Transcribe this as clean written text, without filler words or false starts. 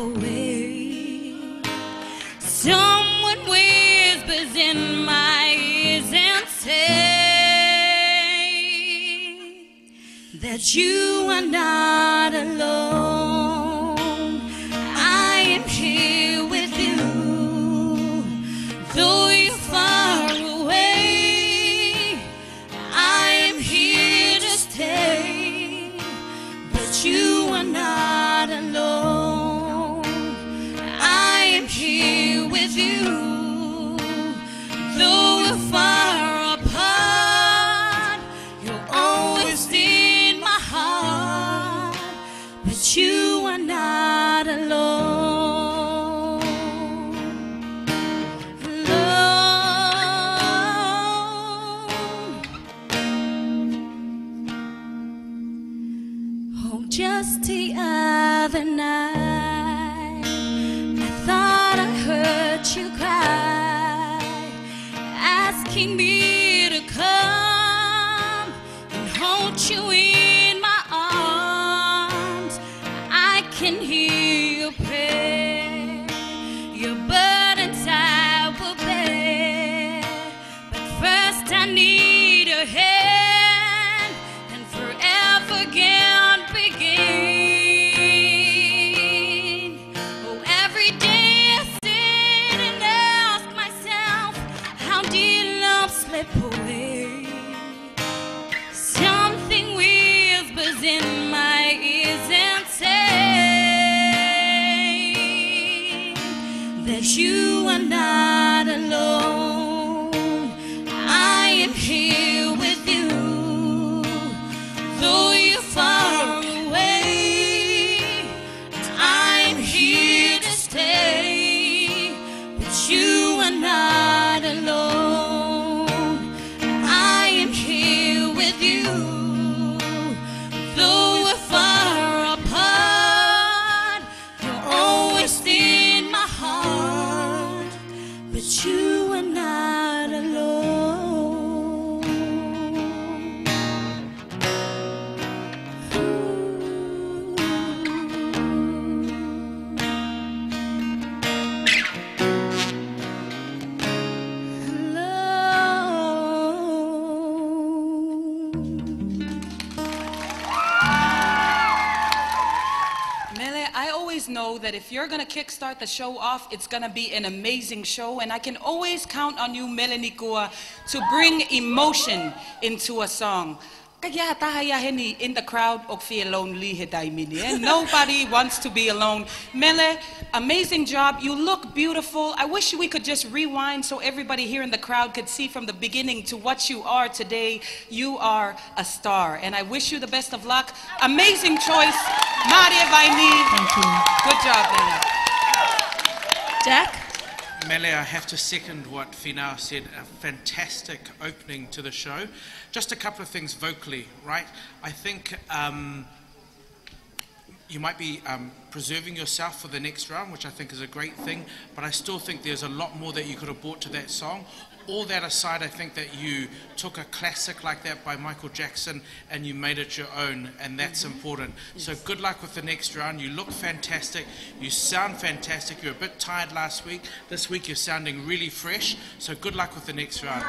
away. Someone whispers in my ears and say that you are not alone. I am here with you, though you're far away. I am here to stay, but you are not alone. I am here with you, though we're far apart. You're always in my heart, but you are not alone. Alone. Oh, just the other night, I thought I heard you cry, asking me to come and hold you in my arms. I can hear your prayer, your burdens I will bear. But first I need a hand, and forever again begin. Oh, every day I sit and ask myself, how did love slip away? Something whispers in my ears and say that you are not alone. I am here with you, though you're far away. I'm here to stay, but you are not alone. I am here with you, though we're far apart. You're always in my heart, but you are not alone. Mele, I always know that if you're going to kickstart the show off, it's going to be an amazing show. And I can always count on you, Mele Nikua, to bring emotion into a song. Kaya tahayaheni in the crowd, og feel lonely hitaimini. Nobody wants to be alone. Mele, amazing job. You look beautiful. I wish we could just rewind so everybody here in the crowd could see from the beginning to what you are today. You are a star, and I wish you the best of luck. Amazing choice. Maria Vaini. Thank you. Good job, Mele. Jack? Mele, I have to second what Finau said. A fantastic opening to the show. Just a couple of things vocally, right? I think you might be preserving yourself for the next round, which I think is a great thing, but I still think there's a lot more that you could have brought to that song. All that aside, I think that you took a classic like that by Michael Jackson and you made it your own, and that's important. So good luck with the next round. You look fantastic. You sound fantastic. You were a bit tired last week. This week you're sounding really fresh. So good luck with the next round.